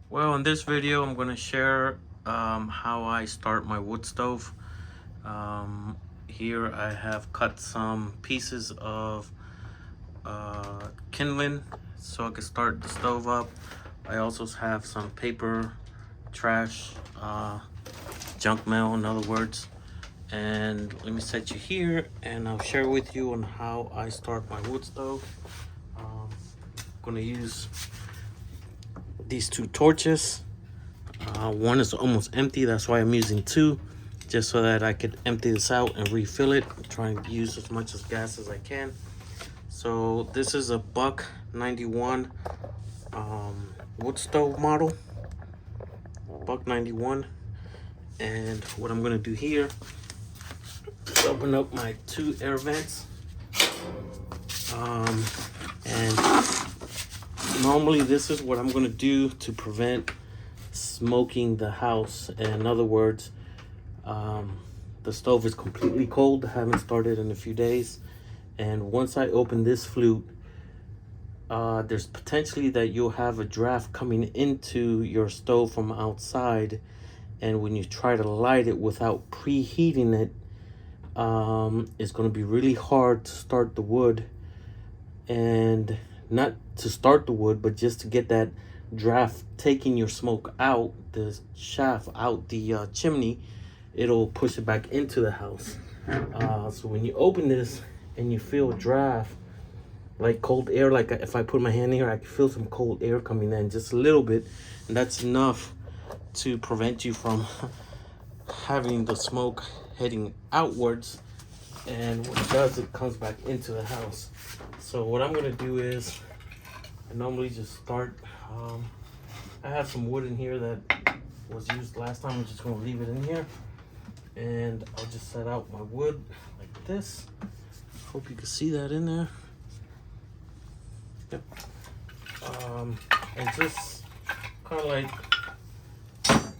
Well, in this video, I'm going to share how I start my wood stove. Here I have cut some pieces of kindling so I can start the stove up. I also have some paper, trash, junk mail in other words. And let me set you here and I'll share with you on how I start my wood stove. I'm going to use these two torches. One is almost empty, that's why I'm using two, just so that I could empty this out and refill it. I'm trying to use as much as gas as I can. So this is a buck 91 wood stove model, buck 91. And what I'm gonna do here is open up my two air vents. And normally this is what I'm gonna do to prevent smoking the house. In other words, the stove is completely cold. I haven't started in a few days, and once I open this flute, there's potentially that you'll have a draft coming into your stove from outside, and when you try to light it without preheating it, it's going to be really hard to start the wood. And not to start the wood, but just to get that draft taking your smoke out, the shaft out the chimney, it'll push it back into the house. So when you open this and you feel a draft, like cold air, like if I put my hand here, I can feel some cold air coming in just a little bit, and that's enough to prevent you from having the smoke heading outwards. And what it does, it comes back into the house. So what I'm gonna do is, I normally just start, I have some wood in here that was used last time. I'm just gonna leave it in here, and I'll just set out my wood like this. Hope you can see that in there. Yep. And just kind of like, I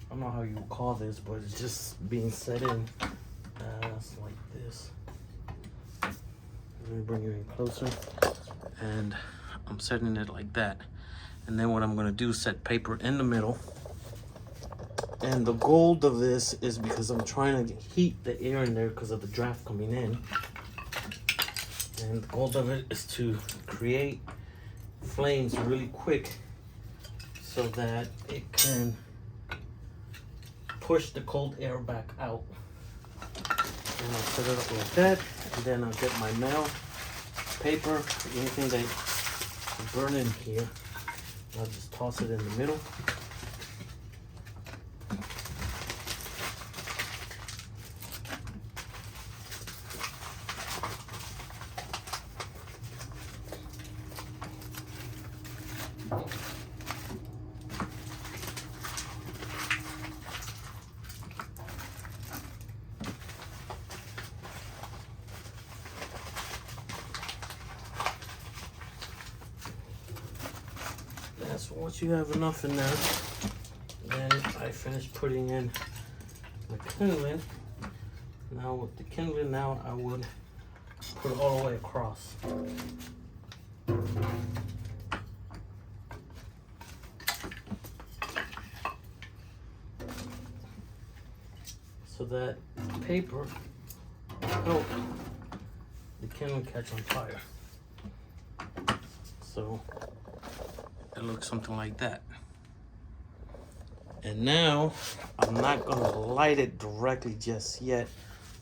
don't know how you call this, but it's just being set in like this. Let me bring you in closer, and I'm setting it like that. And then what I'm gonna do is set paper in the middle. And the goal of this is because I'm trying to heat the air in there because of the draft coming in. And the goal of it is to create flames really quick so that it can push the cold air back out. And I'll set it up like that, and then I'll get my mail, paper, anything that will burn in here. I'll just toss it in the middle. So once you have enough in there, then I finish putting in the kindling. Now with the kindling, now I would put it all the way across. So that paper will help the kindling catch on fire. So it looks something like that. And now I'm not gonna light it directly just yet.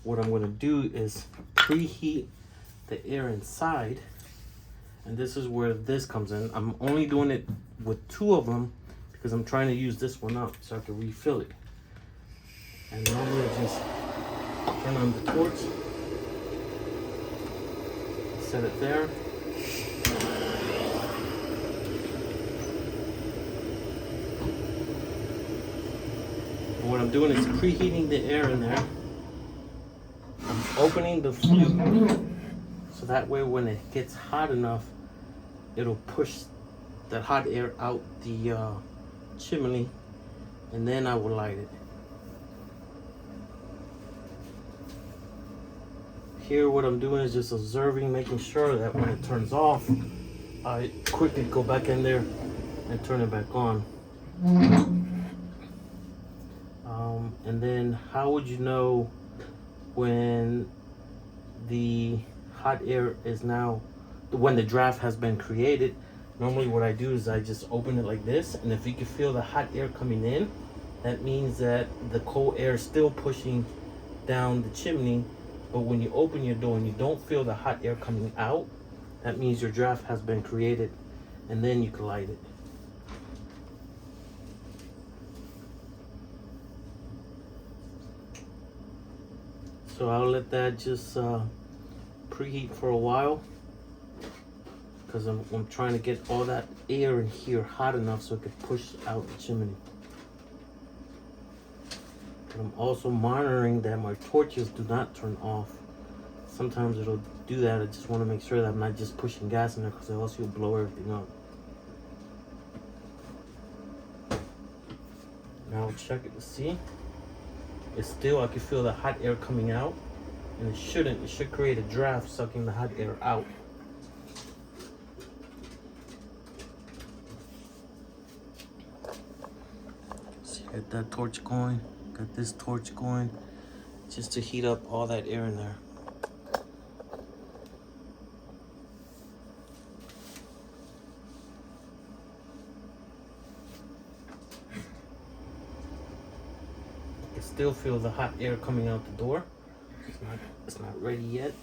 What I'm gonna do is preheat the air inside, and this is where this comes in. I'm only doing it with two of them because I'm trying to use this one up so I can refill it. And normally I just turn on the torch, set it there. What I'm doing is preheating the air in there. I'm opening the flute so that way when it gets hot enough, it'll push that hot air out the chimney, and then I will light it. Here what I'm doing is just observing, making sure that when it turns off, I quickly go back in there and turn it back on. And then how would you know when the hot air is now, when the draft has been created? Normally what I do is I just open it like this, and if you can feel the hot air coming in, that means that the cold air is still pushing down the chimney. But when you open your door and you don't feel the hot air coming out, that means your draft has been created, and then you can light it. So I'll let that just preheat for a while, because I'm trying to get all that air in here hot enough so it can push out the chimney. But I'm also monitoring that my torches do not turn off. Sometimes it'll do that. I just want to make sure that I'm not just pushing gas in there, because else you'll blow everything up. Now I'll check it to see. It's still, I can feel the hot air coming out, and it shouldn't. It should create a draft sucking the hot air out. See, got that torch going, got this torch going, just to heat up all that air in there. I can still feel the hot air coming out the door. It's not ready yet.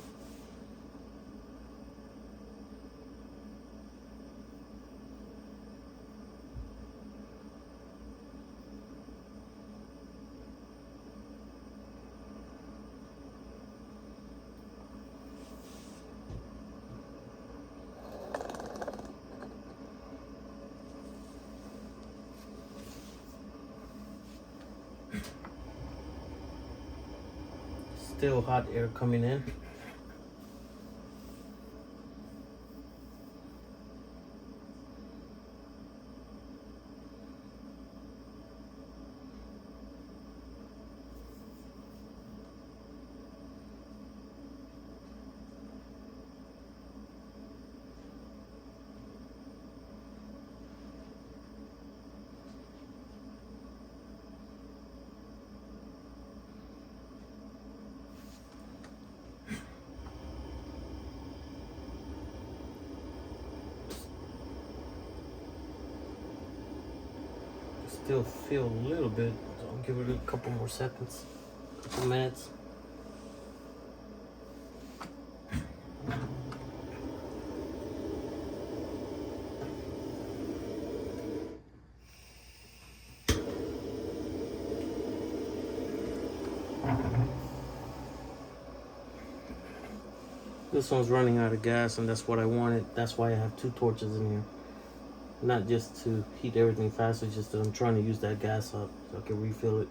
Still hot air coming in. Still feel a little bit, so I'll give it a couple more seconds, couple minutes. This one's running out of gas, and that's what I wanted. That's why I have two torches in here. Not just to heat everything faster, just that I'm trying to use that gas up so I can refill it.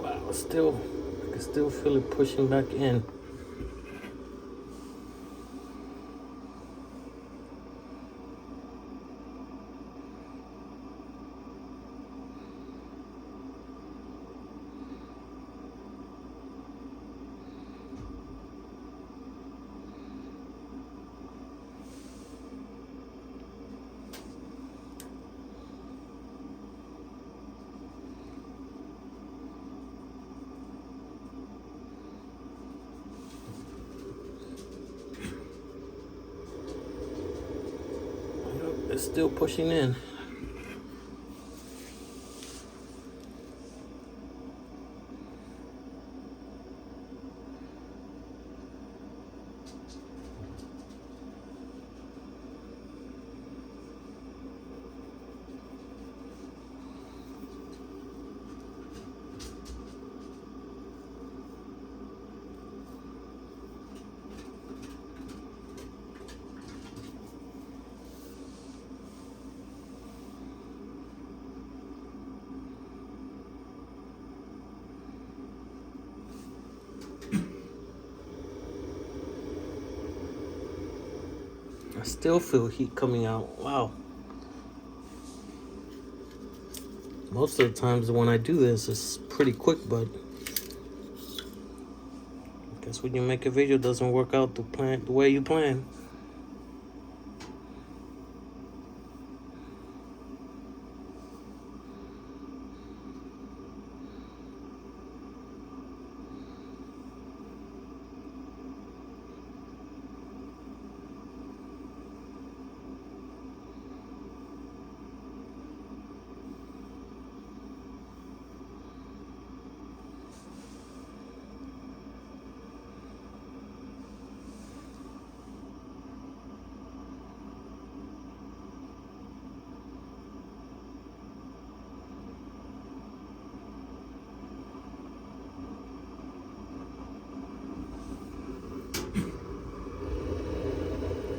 I can still feel it pushing back in. It's still pushing in. I still feel heat coming out. Wow. Most of the times when I do this, it's pretty quick, but I guess when you make a video, it doesn't work out the way you plan.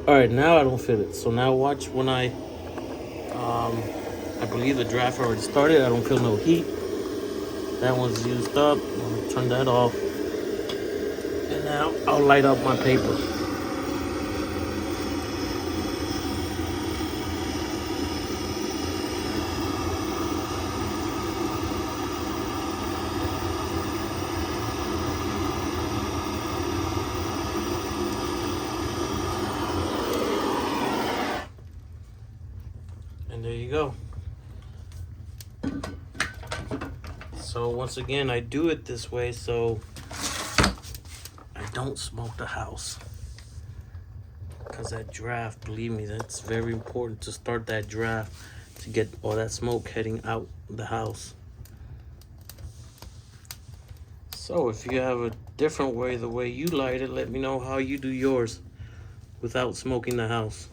All right, now I don't feel it. So now watch when I believe the draft already started. I don't feel no heat. That one's used up. I'm gonna turn that off. And now I'll light up my paper. And there you go. So once again, I do it this way so I don't smoke the house. Because that draft, believe me, that's very important to start that draft to get all that smoke heading out the house. So if you have a different way, the way you light it, let me know how you do yours without smoking the house.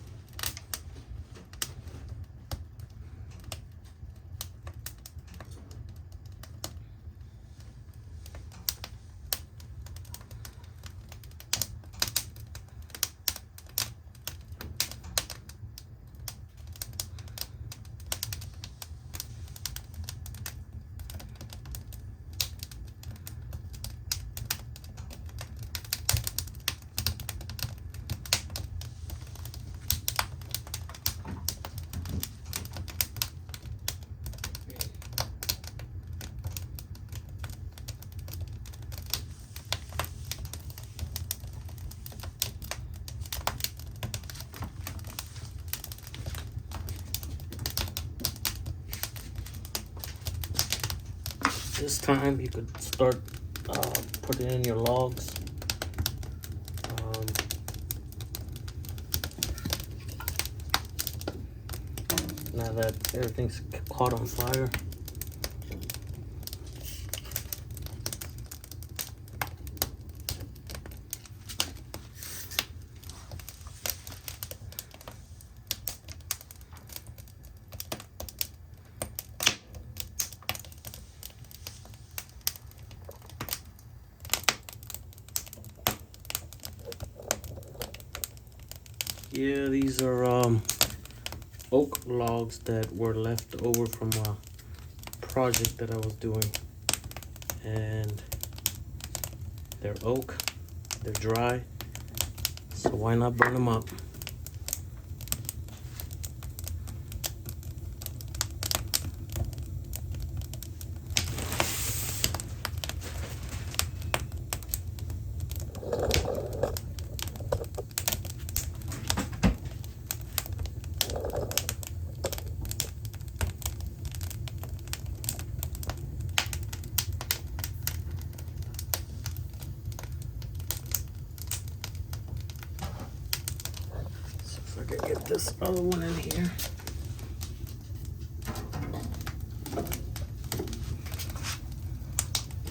This time you could start putting in your logs. Now that everything's caught on fire. Yeah, these are oak logs that were left over from a project that I was doing, and they're oak, they're dry, so why not burn them up? I can get this other one in here.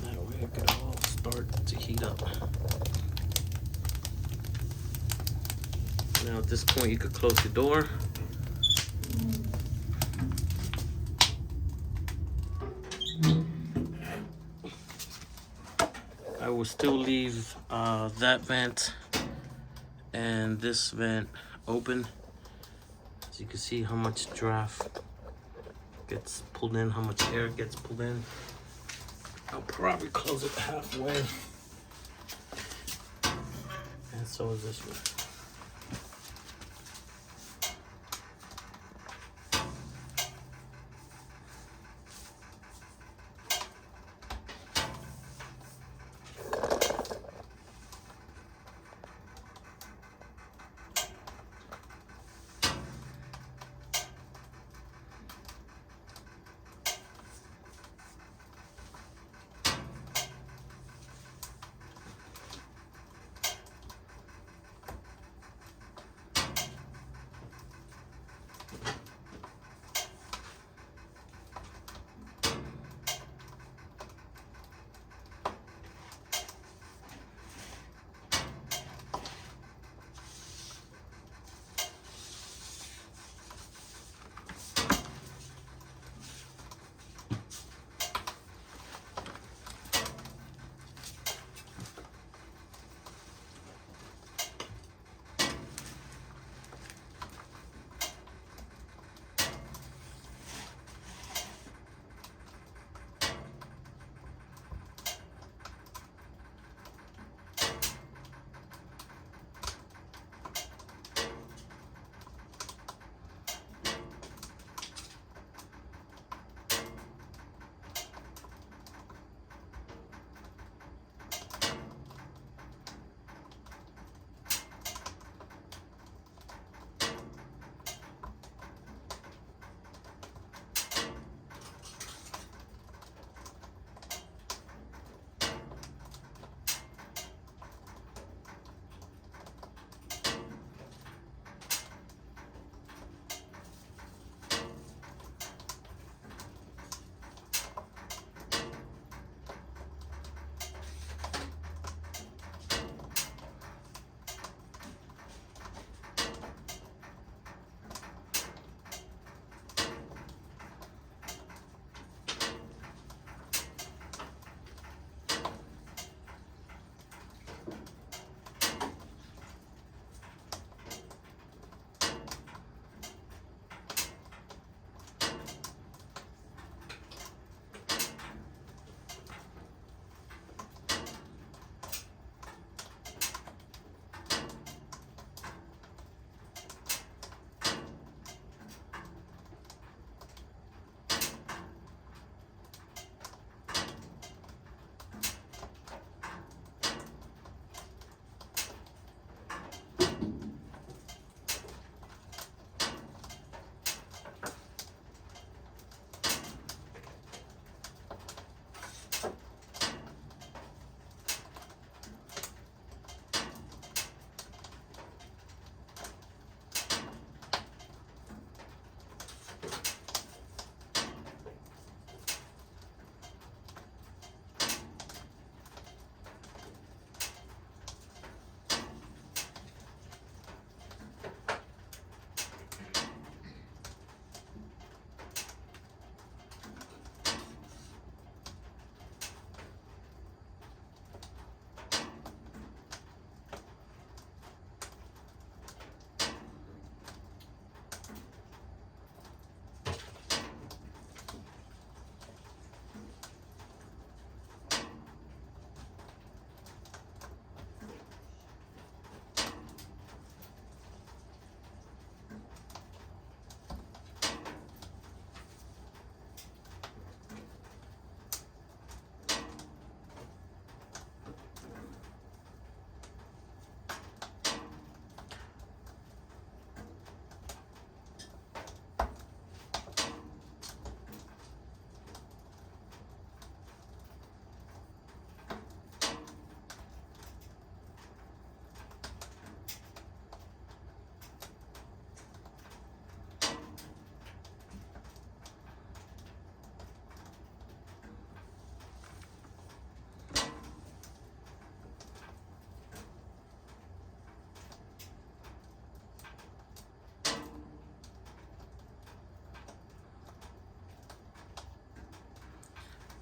That way it can all start to heat up. Now at this point you could close the door. I will still leave that vent and this vent open, so you can see how much draft gets pulled in, how much air gets pulled in. I'll probably close it halfway, and so is this one.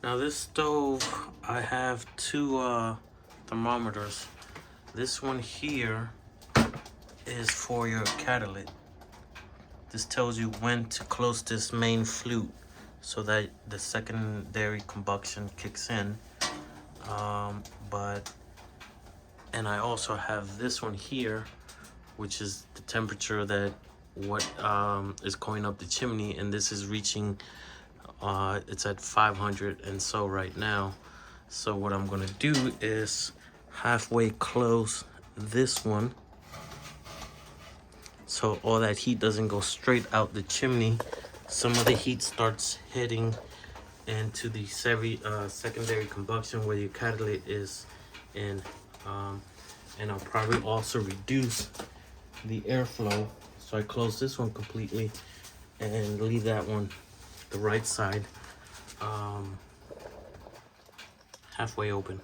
Now this stove, I have two thermometers. This one here is for your catalyst. This tells you when to close this main flute so that the secondary combustion kicks in. And I also have this one here, which is the temperature that is going up the chimney, and this is reaching it's at 500 and so right now. So what I'm gonna do is halfway close this one so all that heat doesn't go straight out the chimney. Some of the heat starts heading into the secondary combustion where your catalyst is in. And I'll probably also reduce the airflow. So I close this one completely and leave that one, the right side, halfway open.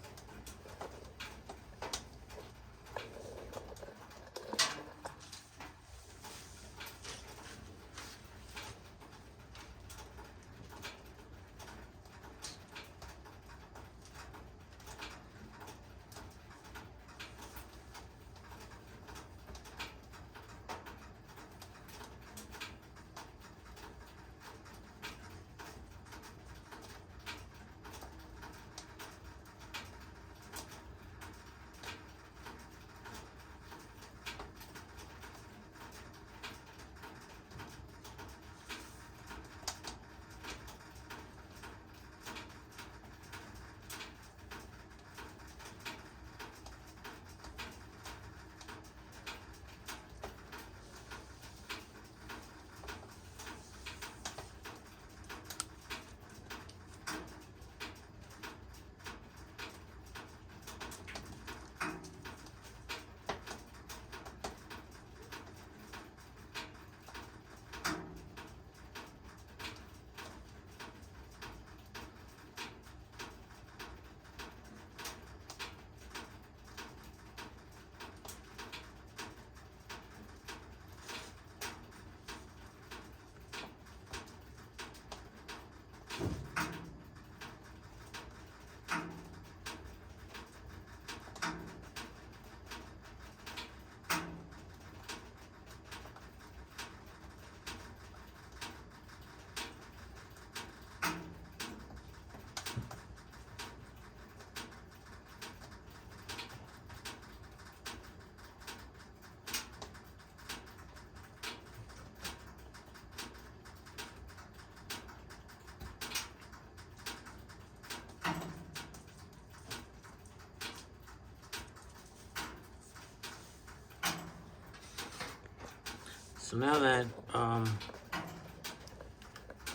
So now that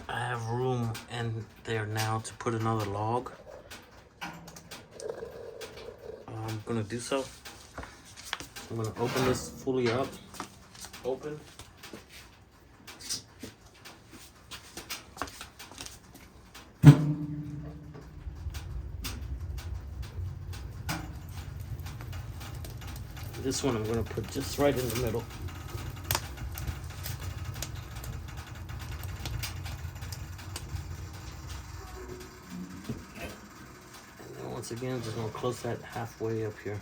I have room in there now to put another log, I'm gonna do so. I'm gonna open this fully up. Open. This one I'm gonna put just right in the middle. Once again, just gonna close that halfway up here.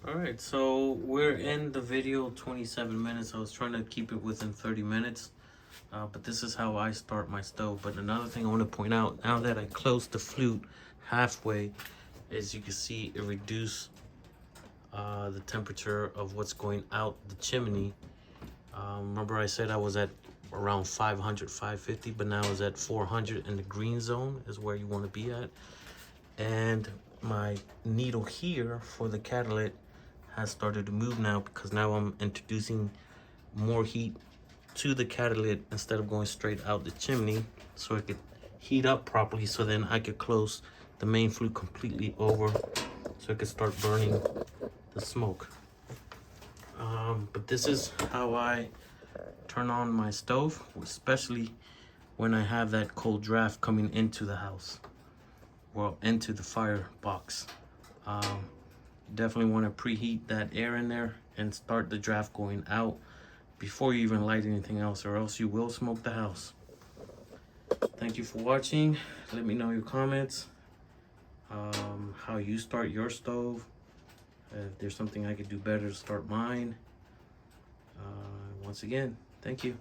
All right, so we're in the video 27 minutes. I was trying to keep it within 30 minutes, but this is how I start my stove. But another thing I want to point out, now that I closed the flute halfway, as you can see, it reduced the temperature of what's going out the chimney. Remember I said I was at around 500, 550, but now it's at 400 in the green zone is where you want to be at. And my needle here for the catalyst has started to move now, because now I'm introducing more heat to the catalyst instead of going straight out the chimney, so it could heat up properly, so then I could close the main flue completely over so it could start burning the smoke. But this is how I turn on my stove, especially when I have that cold draft coming into the house, well, into the firebox. Definitely want to preheat that air in there and start the draft going out before you even light anything else, or else you will smoke the house. Thank you for watching. Let me know your comments, how you start your stove, if there's something I could do better to start mine. Once again, thank you.